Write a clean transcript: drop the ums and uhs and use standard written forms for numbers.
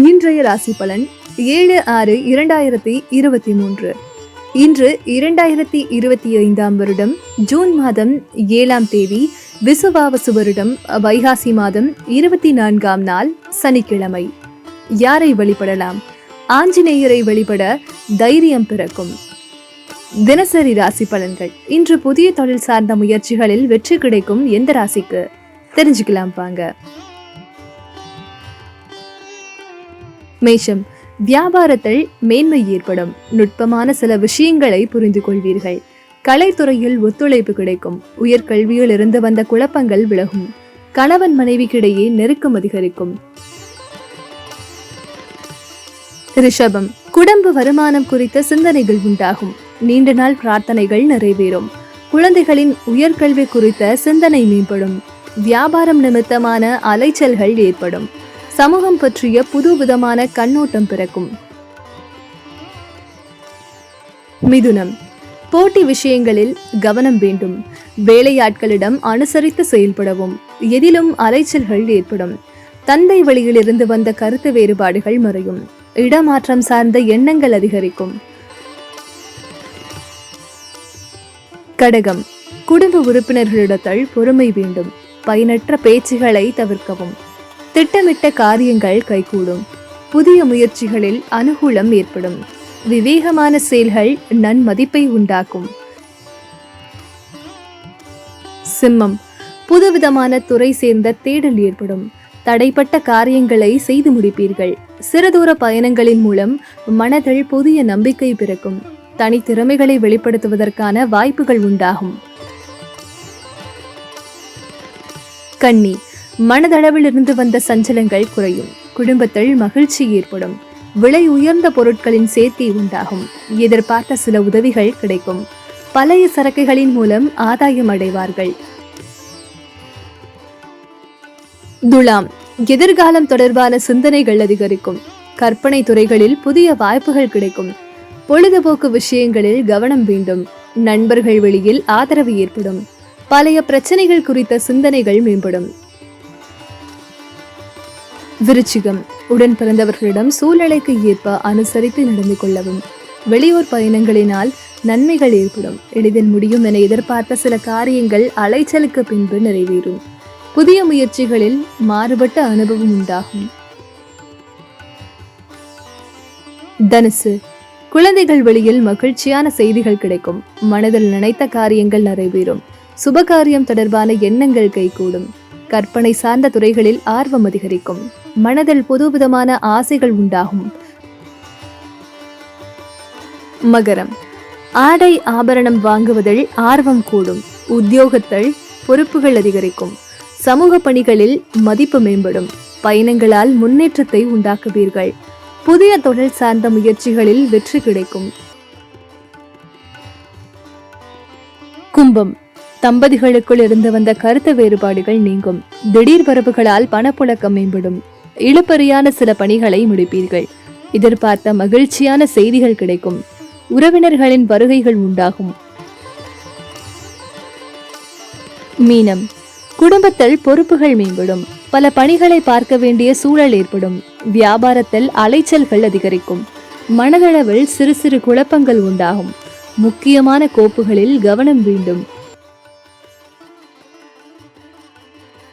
இன்றைய ராசி பலன் 7/6/2023. இன்று 2025 வருடம் ஜூன் மாதம் 7ஆம் தேதி விசுவாவசு வருடம் வைகாசி மாதம் 24ஆம் நாள் சனிக்கிழமை. யாரை வழிபடலாம்? ஆஞ்சநேயரை வழிபட தைரியம் பிறக்கும். தினசரி ராசி பலன்கள். இன்று புதிய தொழில் சார்ந்த முயற்சிகளில் வெற்றி கிடைக்கும். எந்த ராசிக்கு தெரிஞ்சுக்கலாம் வாங்க. மேஷம், வியாபாரத்தில் மேன்மை ஏற்படும். நுட்பமான சில விஷயங்களை புரிந்து கொள்வீர்கள். கலைத்துறையில் ஒத்துழைப்பு கிடைக்கும். உயர்கல்வியில் இருந்து வந்த குழப்பங்கள் விலகும். கணவன் மனைவிக்கிடையே நெருக்கம் அதிகரிக்கும். ரிஷபம், குடும்ப வருமானம் குறித்த சிந்தனைகள் உண்டாகும். நீண்ட நாள் பிரார்த்தனைகள் நிறைவேறும். குழந்தைகளின் உயர்கல்வி குறித்த சிந்தனை மேம்படும். வியாபாரம் நிமித்தமான அலைச்சல்கள் ஏற்படும். சமூகம் பற்றிய புது விதமான கண்ணோட்டம் பிறக்கும். மிதுனம், போட்டி விஷயங்களில் கவனம் வேண்டும். வேலையாட்களிடம் அனுசரித்து செயல்படவும். எதிலும் அலைச்சல்கள் ஏற்படும். தந்தை வழியிலிருந்து வந்த கருத்து வேறுபாடுகள் மறையும். இடமாற்றம் சார்ந்த எண்ணங்கள் அதிகரிக்கும். கடகம், குடும்ப உறுப்பினர்களிடத்தில் பொறுமை வேண்டும். பயனற்ற பேச்சுகளை தவிர்க்கவும். திட்டமிட்ட காரியங்கள் கைகூடும். புதிய முயற்சிகளில் அனுகூலம் ஏற்படும். விவேகமான செயல்கள் நன்மதிப்பை உண்டாக்கும். சிம்மம், புதுவிதமான துறை சேர்ந்த தேடல் ஏற்படும். தடைப்பட்ட காரியங்களை செய்து முடிப்பீர்கள். சிறுதூர பயணங்களின் மூலம் மனதில் புதிய நம்பிக்கை பிறக்கும். தனித்திறமைகளை வெளிப்படுத்துவதற்கான வாய்ப்புகள் உண்டாகும். கன்னி, மனதளவில் இருந்து வந்த சஞ்சலங்கள் குறையும். குடும்பத்தில் மகிழ்ச்சி ஏற்படும். விலை உயர்ந்த பொருட்களின் சேர்க்கை உண்டாகும். எதிர்பார்த்த சில உதவிகள் கிடைக்கும். பழைய சரக்குகளின் மூலம் ஆதாயம் அடைவார்கள். துலாம், எதிர்காலம் தொடர்பான சிந்தனைகள் அதிகரிக்கும். கற்பனை துறைகளில் புதிய வாய்ப்புகள் கிடைக்கும். பொழுதுபோக்கு விஷயங்களில் கவனம் வேண்டும். நண்பர்கள் வழியில் ஆதரவு ஏற்படும். பழைய பிரச்சனைகள் குறித்த சிந்தனைகள் மேம்படும். விருச்சிகம், உடன் பிறந்தவர்களிடம் சூழ்நிலைக்கு ஏற்ப அனுசரித்து நடந்து கொள்ளவும். வெளியூர் பயணங்களினால் நன்மைகள் ஏற்படும். எளிதில் முடியும் என எதிர்பார்த்த சில காரியங்கள் அலைச்சலுக்கு பின்பு நிறைவேறும். புதிய முயற்சிகளில் மாறுபட்ட அனுபவம் உண்டாகும். தனுசு, குழந்தைகள் வழியில் மகிழ்ச்சியான செய்திகள் கிடைக்கும். மனதில் நினைத்த காரியங்கள் நிறைவேறும். சுபகாரியம் தொடர்பான எண்ணங்கள் கைகூடும். கற்பனை சார்ந்த துறைகளில் ஆர்வம் அதிகரிக்கும். மனதில் புதுவிதமான ஆசைகள் உண்டாகும். மகரம், ஆடை ஆபரணம் வாங்குவதில் ஆர்வம் கூடும். உத்தியோகத்தில் பொறுப்புகள் அதிகரிக்கும். சமூக பணிகளில் மதிப்பு மேம்படும். பயணங்களால் முன்னேற்றத்தை உண்டாக்குவீர்கள். புதிய தொழில் சார்ந்த முயற்சிகளில் வெற்றி கிடைக்கும். கும்பம், தம்பதிகளுக்குள் இருந்து வந்த கருத்து வேறுபாடுகள் நீங்கும். திடீர் வரவுகளால் பணப்புழக்கம் மேம்படும். இழுபறியான சில பணிகளை முடிப்பீர்கள். எதிர்பார்த்த மகிழ்ச்சியான செய்திகள் கிடைக்கும். உறவினர்களின் வருகைகள் உண்டாகும். மீனம், குடும்பத்தில் பொறுப்புகள் மேம்படும். பல பணிகளை பார்க்க வேண்டிய சூழல் ஏற்படும். வியாபாரத்தில் அலைச்சல்கள் அதிகரிக்கும். மனதளவில் சிறு சிறு குழப்பங்கள் உண்டாகும். முக்கியமான கோப்புகளில் கவனம் வேண்டும்.